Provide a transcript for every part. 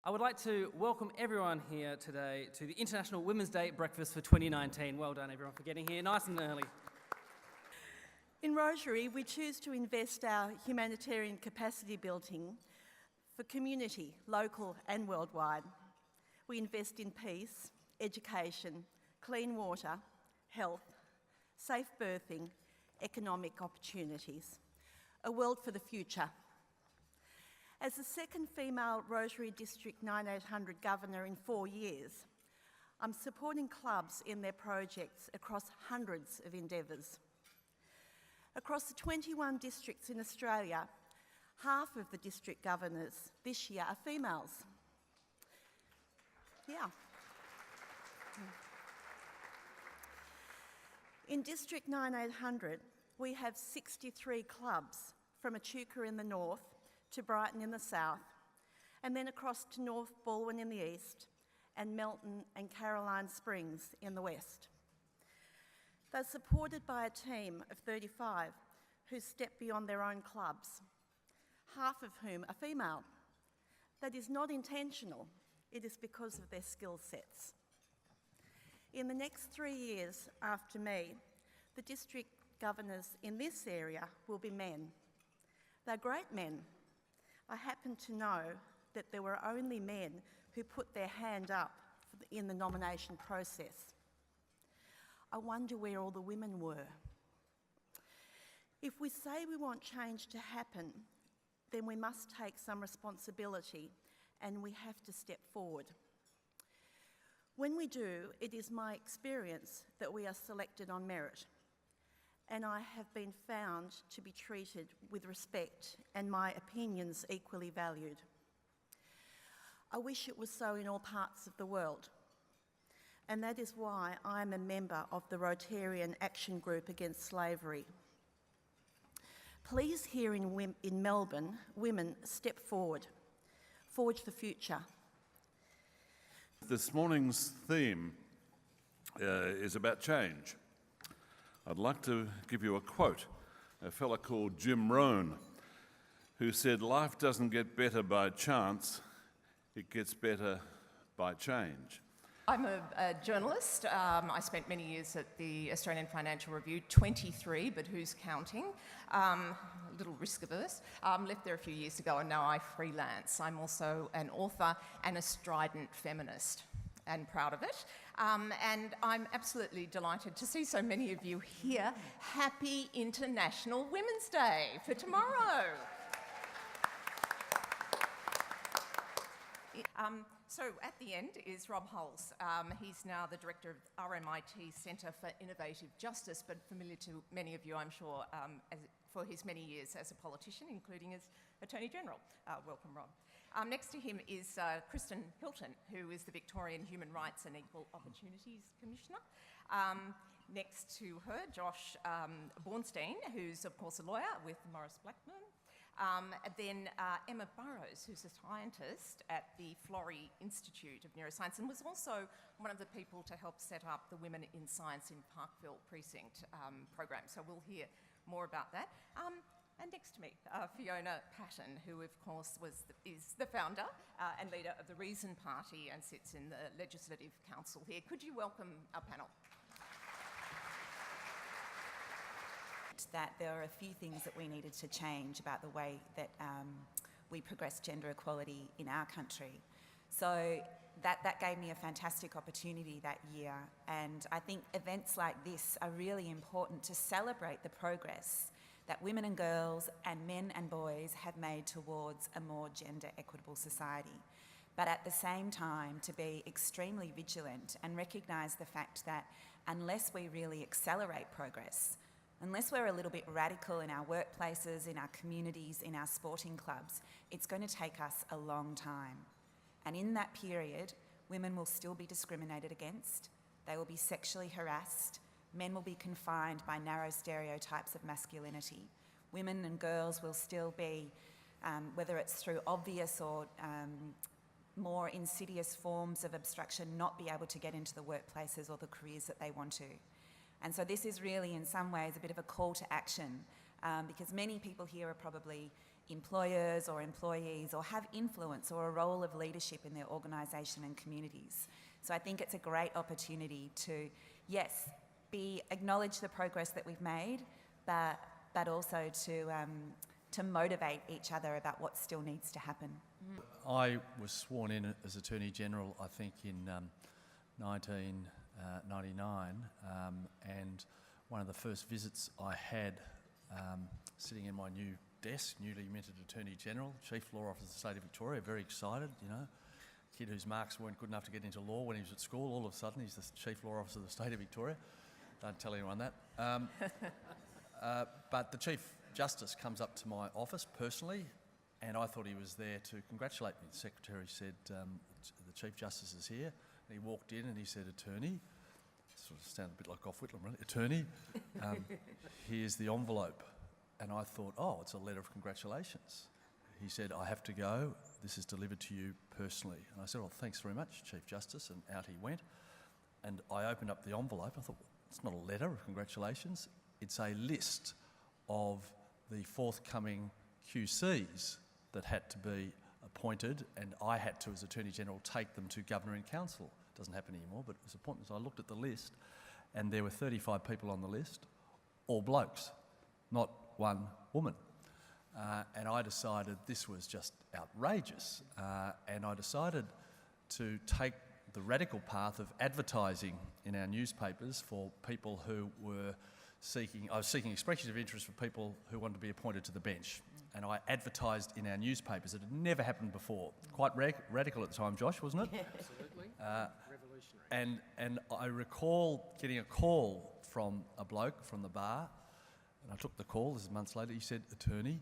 I would like to welcome everyone here today to the International Women's Day Breakfast for 2019. Well done everyone for getting here nice and early. In Rotary, we choose to invest our humanitarian capacity building for community, local and worldwide. We invest in peace, education, clean water, health, safe birthing, economic opportunities, a world for the future. As the second female Rotary District 9800 Governor in 4 years, I'm supporting clubs in their projects across hundreds of endeavours. Across the 21 districts in Australia, half of the district governors this year are females. Yeah. In District 9800, we have 63 clubs from Echuca in the north to Brighton in the south, and then across to North Balwyn in the east, and Melton and Caroline Springs in the west. They're supported by a team of 35 who step beyond their own clubs, half of whom are female. That is not intentional, it is because of their skill sets. In the next 3 years after me, the district governors in this area will be men. They're great men. I happen to know that there were only men who put their hand up in the nomination process. I wonder where all the women were. If we say we want change to happen, then we must take some responsibility and we have to step forward. When we do, it is my experience that we are selected on merit, and I have been found to be treated with respect and my opinions equally valued. I wish it was so in all parts of the world, and that is why I am a member of the Rotarian Action Group Against Slavery. Please, here in Melbourne, women step forward, forge the future. This morning's theme is about change. I'd like to give you a quote, a fella called Jim Rohn, who said, "Life doesn't get better by chance, it gets better by change." I'm a journalist. I spent many years at the Australian Financial Review, 23, but who's counting? A little risk averse. Left there a few years ago and now I freelance. I'm also an author and a strident feminist, and proud of it. And I'm absolutely delighted to see so many of you here. Happy International Women's Day for tomorrow. So at the end is Rob Hulls. He's now the director of RMIT Centre for Innovative Justice, but familiar to many of you, I'm sure, for his many years as a politician, including as Attorney General. Welcome, Rob. Next to him is Kristen Hilton, who is the Victorian Human Rights and Equal Opportunities Commissioner. Next to her, Josh Bornstein, who's of course a lawyer with Maurice Blackburn. Then Emma Burrows, who's a scientist at the Florey Institute of Neuroscience and was also one of the people to help set up the Women in Science in Parkville Precinct program. So we'll hear more about that. And next to me, Fiona Patton, who of course is the founder and leader of the Reason Party and sits in the Legislative Council here. Could you welcome our panel? That there are a few things that we needed to change about the way that we progress gender equality in our country. So that gave me a fantastic opportunity that year, and I think events like this are really important to celebrate the progress that women and girls and men and boys have made towards a more gender equitable society. But at the same time, to be extremely vigilant and recognise the fact that unless we really accelerate progress, unless we're a little bit radical in our workplaces, in our communities, in our sporting clubs, it's going to take us a long time. And in that period, women will still be discriminated against, they will be sexually harassed, men will be confined by narrow stereotypes of masculinity. Women and girls will still be, whether it's through obvious or more insidious forms of obstruction, not be able to get into the workplaces or the careers that they want to. And so this is really, in some ways, a bit of a call to action because many people here are probably employers or employees or have influence or a role of leadership in their organisation and communities. So I think it's a great opportunity to, yes, acknowledge the progress that we've made, but also to motivate each other about what still needs to happen. I was sworn in as Attorney General, I think, in 1999, and one of the first visits I had, sitting in my new desk, newly minted Attorney General, Chief Law Officer of the State of Victoria, very excited, you know, kid whose marks weren't good enough to get into law when he was at school, all of a sudden he's the Chief Law Officer of the State of Victoria. Don't tell anyone that. But the Chief Justice comes up to my office personally, and I thought he was there to congratulate me. The Secretary said, the Chief Justice is here. And he walked in and he said, Attorney, sort of sounded a bit like Gough Whitlam, really. Attorney, here's the envelope. And I thought, oh, it's a letter of congratulations. He said, I have to go. This is delivered to you personally. And I said, well, thanks very much, Chief Justice. And out he went. And I opened up the envelope. I thought, well, it's not a letter of congratulations. It's a list of the forthcoming QCs that had to be appointed, and I had to, as Attorney General, take them to Governor in Council. It doesn't happen anymore, but it was appointments. I looked at the list, and there were 35 people on the list, all blokes, not one woman. And I decided this was just outrageous, and I decided to take the radical path of advertising in our newspapers for people who were seeking expressions of interest for people who wanted to be appointed to the bench. And I advertised in our newspapers. It had never happened before. Quite radical at the time, Josh, wasn't it? Absolutely. Revolutionary. And I recall getting a call from a bloke from the bar, and I took the call. This is months later. He said, Attorney,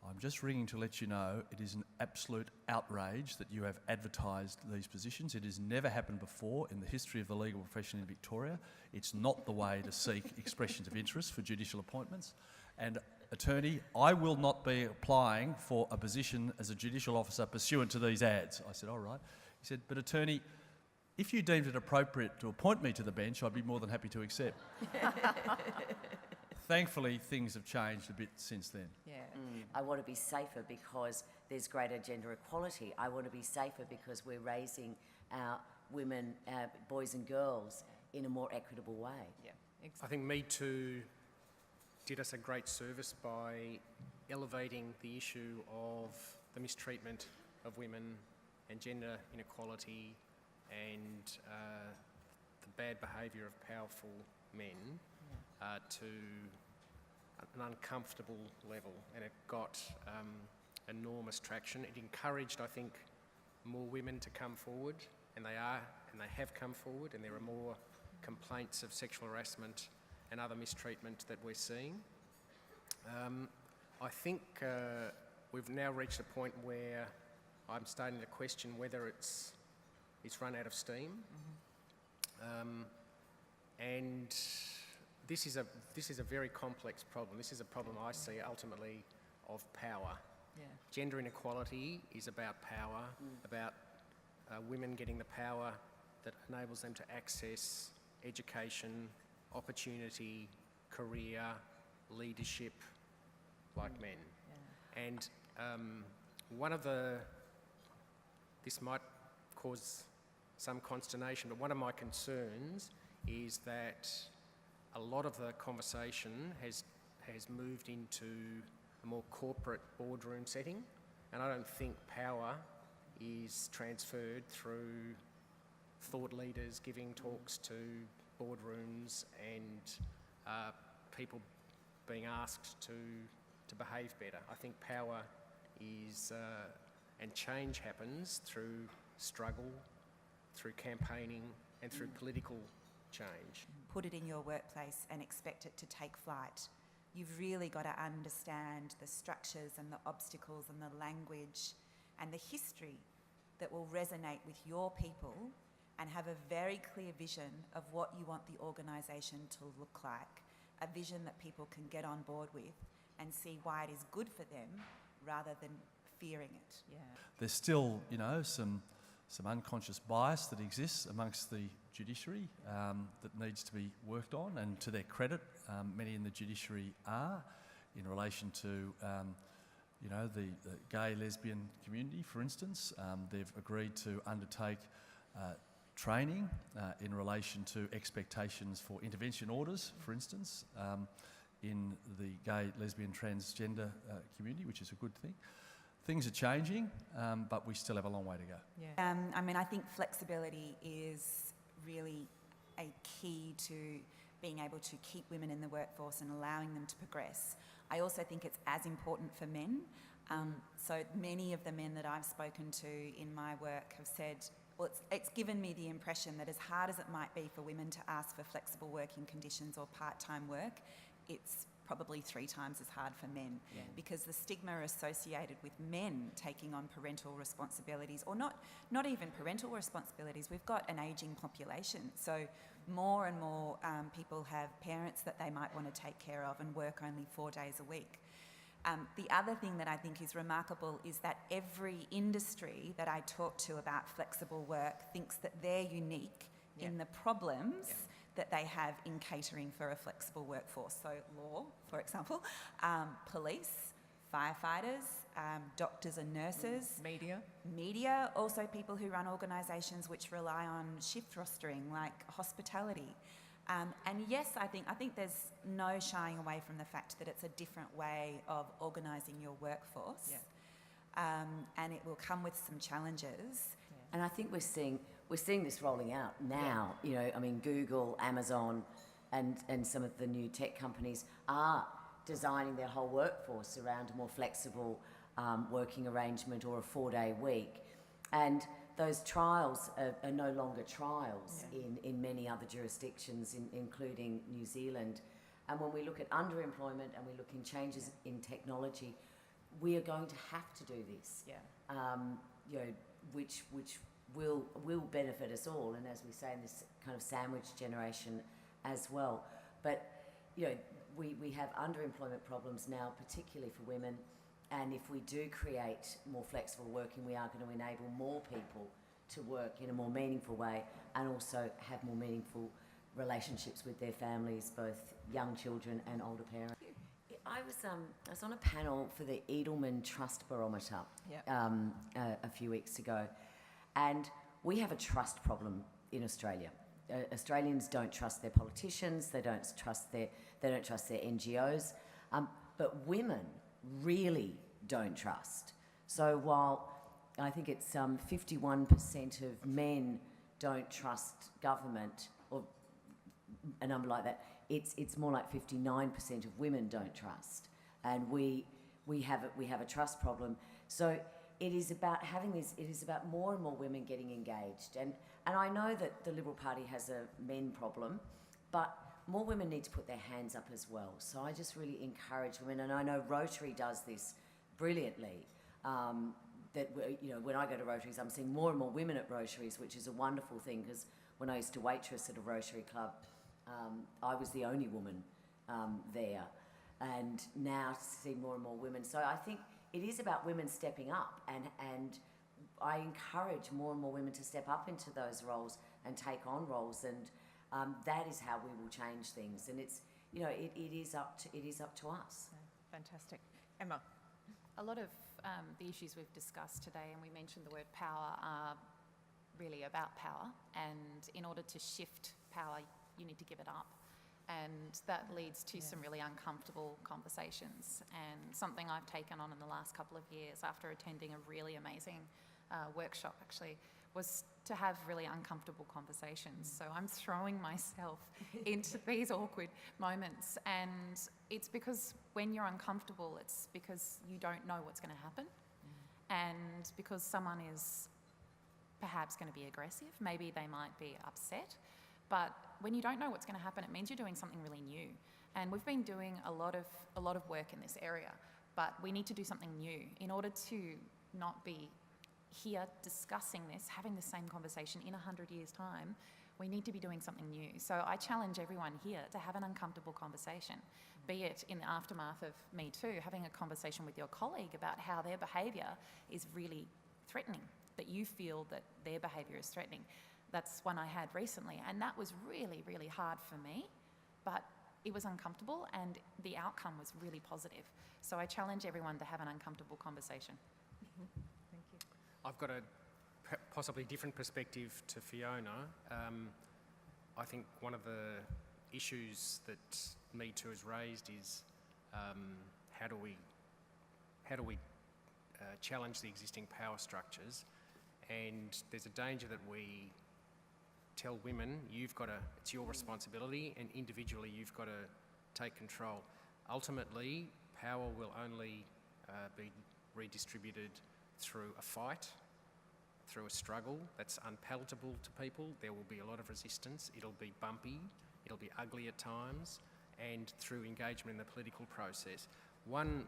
I'm just ringing to let you know it is an absolute outrage that you have advertised these positions. It has never happened before in the history of the legal profession in Victoria. It's not the way to seek expressions of interest for judicial appointments. And Attorney, I will not be applying for a position as a judicial officer pursuant to these ads. I said, all right. He said, but Attorney, if you deemed it appropriate to appoint me to the bench, I'd be more than happy to accept. Thankfully, things have changed a bit since then. Yeah. I want to be safer because there's greater gender equality. I want to be safer because we're raising our women, our boys and girls in a more equitable way. Yeah. I Exactly. think Me Too did us a great service by elevating the issue of the mistreatment of women and gender inequality and the bad behaviour of powerful men to an uncomfortable level, and it got enormous traction. It encouraged, I think, more women to come forward, and they have come forward, and there are more complaints of sexual harassment and other mistreatment that we're seeing. I think we've now reached a point where I'm starting to question whether it's run out of steam, and this is a very complex problem. This is a problem I see ultimately of power. Yeah. Gender inequality is about power, about women getting the power that enables them to access education, opportunity, career, leadership, like men. Yeah. And this might cause some consternation, but one of my concerns is that a lot of the conversation has moved into a more corporate boardroom setting, and I don't think power is transferred through thought leaders giving talks to boardrooms and people being asked to behave better. I think power is, and change happens through struggle, through campaigning and through political change. Put it in your workplace and expect it to take flight. You've really got to understand the structures and the obstacles and the language and the history that will resonate with your people, and have a very clear vision of what you want the organisation to look like, a vision that people can get on board with and see why it is good for them rather than fearing it. Yeah. There's still, you know, some unconscious bias that exists amongst the judiciary that needs to be worked on, and to their credit, many in the judiciary are. in relation to the gay, lesbian community, for instance. They've agreed to undertake training in relation to expectations for intervention orders, for instance, in the gay, lesbian, transgender community, which is a good thing. Things are changing, but we still have a long way to go. I think flexibility is really a key to being able to keep women in the workforce and allowing them to progress. I also think it's as important for men. So many of the men that I've spoken to in my work have said, well, it's given me the impression that as hard as it might be for women to ask for flexible working conditions or part-time work, it's probably 3 times as hard for men, because the stigma associated with men taking on parental responsibilities, or not even parental responsibilities. We've got an ageing population, so more and more people have parents that they might want to take care of and work only 4 days a week. The other thing that I think is remarkable is that every industry that I talk to about flexible work thinks that they're unique in the problems that they have in catering for a flexible workforce. So law, for example, police, firefighters, doctors and nurses. Media, also people who run organisations which rely on shift rostering, like hospitality. And yes, I think there's no shying away from the fact that it's a different way of organising your workforce. And it will come with some challenges. And I think we're seeing this rolling out now. Google, Amazon, and some of the new tech companies are designing their whole workforce around a more flexible working arrangement or a 4-day week. And those trials are no longer trials in many other jurisdictions, including New Zealand. And when we look at underemployment and we look in changes in technology, we are going to have to do this. Which will benefit us all, and as we say, in this kind of sandwich generation as well. But we have underemployment problems now, particularly for women. And if we do create more flexible working, we are going to enable more people to work in a more meaningful way and also have more meaningful relationships with their families, both young children and older parents. I was on a panel for the Edelman Trust Barometer a few weeks ago, and we have a trust problem in Australia. Australians don't trust their politicians, they don't trust their NGOs, but women really don't trust. So while I think it's 51% of men don't trust government, or a number like that, it's more like 59% of women don't trust, and we have a trust problem. So it is about having this. It is about more and more women getting engaged, and I know that the Liberal Party has a men problem, but more women need to put their hands up as well. So I just really encourage women, and I know Rotary does this brilliantly. When I go to Rotaries, I'm seeing more and more women at Rotaries, which is a wonderful thing, because when I used to waitress at a Rotary club, I was the only woman there, and now see more and more women. So I think it is about women stepping up, and I encourage more and more women to step up into those roles and take on roles, and that is how we will change things. And it's it is up to us. Fantastic. Emma. A lot of the issues we've discussed today, and we mentioned the word power, are really about power, and in order to shift power, you need to give it up. And that leads to some really uncomfortable conversations. And something I've taken on in the last couple of years after attending a really amazing workshop actually was to have really uncomfortable conversations. So I'm throwing myself into these awkward moments, and it's because when you're uncomfortable, it's because you don't know what's going to happen, and because someone is perhaps going to be aggressive, maybe they might be upset. But when you don't know what's going to happen, it means you're doing something really new. And we've been doing a lot of work in this area, but we need to do something new in order to not be here discussing this, having the same conversation in 100 years' time. We need to be doing something new. So I challenge everyone here to have an uncomfortable conversation, be it in the aftermath of Me Too, having a conversation with your colleague about how their behaviour is really threatening, that you feel that their behaviour is threatening. That's one I had recently, and that was really, really hard for me. But it was uncomfortable and the outcome was really positive. So I challenge everyone to have an uncomfortable conversation. I've got a possibly different perspective to Fiona. I think one of the issues that Me Too has raised is how do we challenge the existing power structures, and there's a danger that we tell women it's your responsibility, and individually you've got to take control. Ultimately, power will only be redistributed through a fight, through a struggle that's unpalatable to people. There will be a lot of resistance, it'll be bumpy, it'll be ugly at times, and through engagement in the political process. One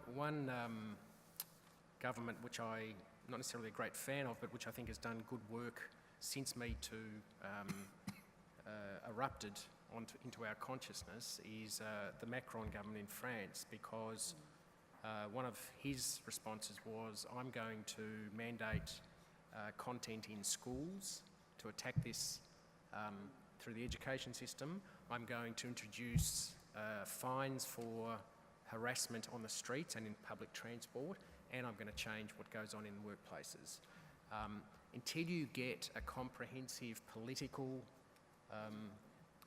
government which I'm not necessarily a great fan of, but which I think has done good work since Me Too erupted into our consciousness is the Macron government in France, because one of his responses was, I'm going to mandate content in schools to attack this through the education system. I'm going to introduce fines for harassment on the streets and in public transport, and I'm going to change what goes on in workplaces. Until you get a comprehensive political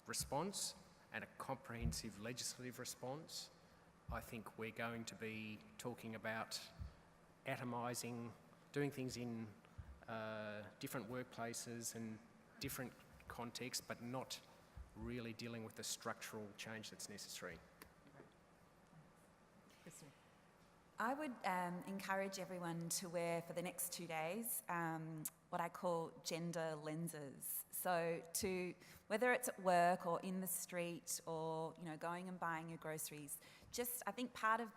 response and a comprehensive legislative response, I think we're going to be talking about atomising, doing things in different workplaces and different contexts, but not really dealing with the structural change that's necessary. I would encourage everyone to wear, for the next 2 days, what I call gender lenses. So whether it's at work or in the street or, going and buying your groceries, I think part of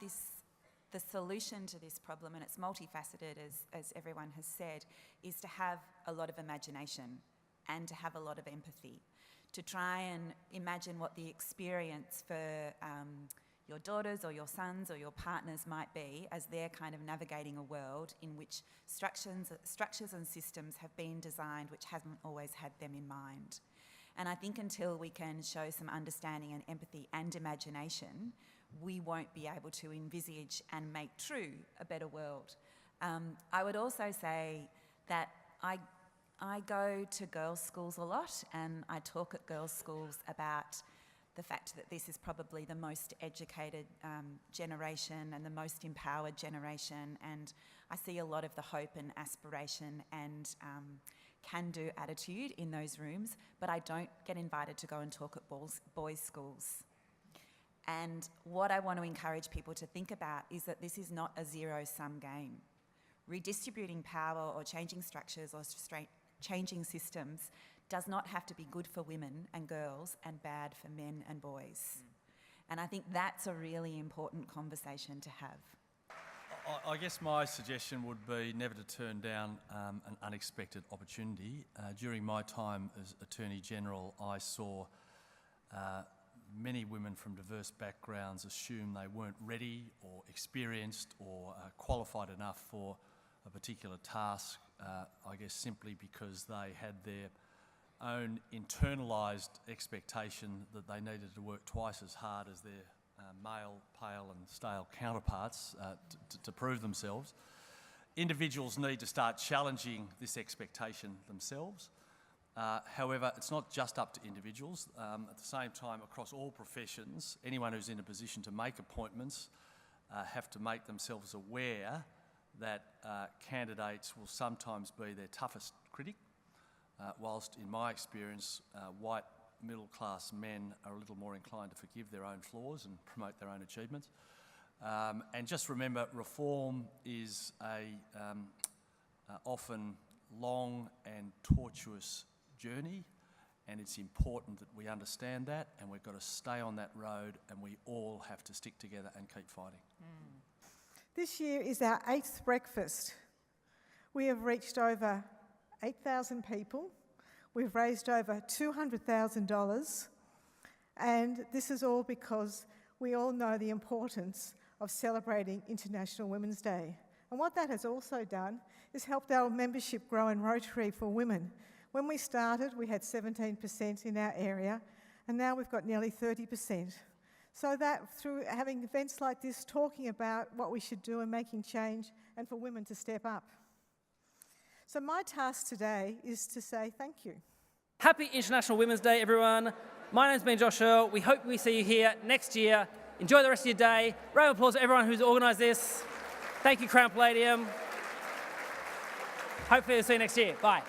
the solution to this problem, and it's multifaceted as everyone has said, is to have a lot of imagination and to have a lot of empathy, to try and imagine what the experience for your daughters or your sons or your partners might be as they're kind of navigating a world in which structures and systems have been designed which haven't always had them in mind. And I think until we can show some understanding and empathy and imagination, we won't be able to envisage and make true a better world. I would also say that I go to girls' schools a lot, and I talk at girls' schools about the fact that this is probably the most educated generation and the most empowered generation, and I see a lot of the hope and aspiration and can-do attitude in those rooms, but I don't get invited to go and talk at boys' schools. And what I want to encourage people to think about is that this is not a zero-sum game. Redistributing power or changing structures or changing systems does not have to be good for women and girls and bad for men and boys. And I think that's a really important conversation to have. I guess my suggestion would be never to turn down an unexpected opportunity. During my time as Attorney General, I saw many women from diverse backgrounds assume they weren't ready or experienced or qualified enough for a particular task, I guess simply because they had their own internalised expectation that they needed to work twice as hard as their male, pale and stale counterparts to prove themselves. Individuals need to start challenging this expectation themselves. However, it's not just up to individuals. At the same time, across all professions, anyone who's in a position to make appointments have to make themselves aware that candidates will sometimes be their toughest critic, whilst in my experience, white middle-class men are a little more inclined to forgive their own flaws and promote their own achievements. And just remember, reform is a often long and tortuous journey, and it's important that we understand that, and we've got to stay on that road, and we all have to stick together and keep fighting. This year is our 8th breakfast. We have reached over 8,000 people. We've raised over $200,000, and this is all because we all know the importance of celebrating International Women's Day. And what that has also done is helped our membership grow in Rotary for women. When we started, we had 17% in our area, and now we've got nearly 30%. so that through having events like this, talking about what we should do and making change, and for women to step up. So my task today is to say thank you. Happy International Women's Day, everyone. My name's Ben Joshua. We hope we see you here next year. Enjoy the rest of your day. Round of applause to everyone who's organised this. Thank you, Crown Palladium. Hopefully we'll see you next year. Bye.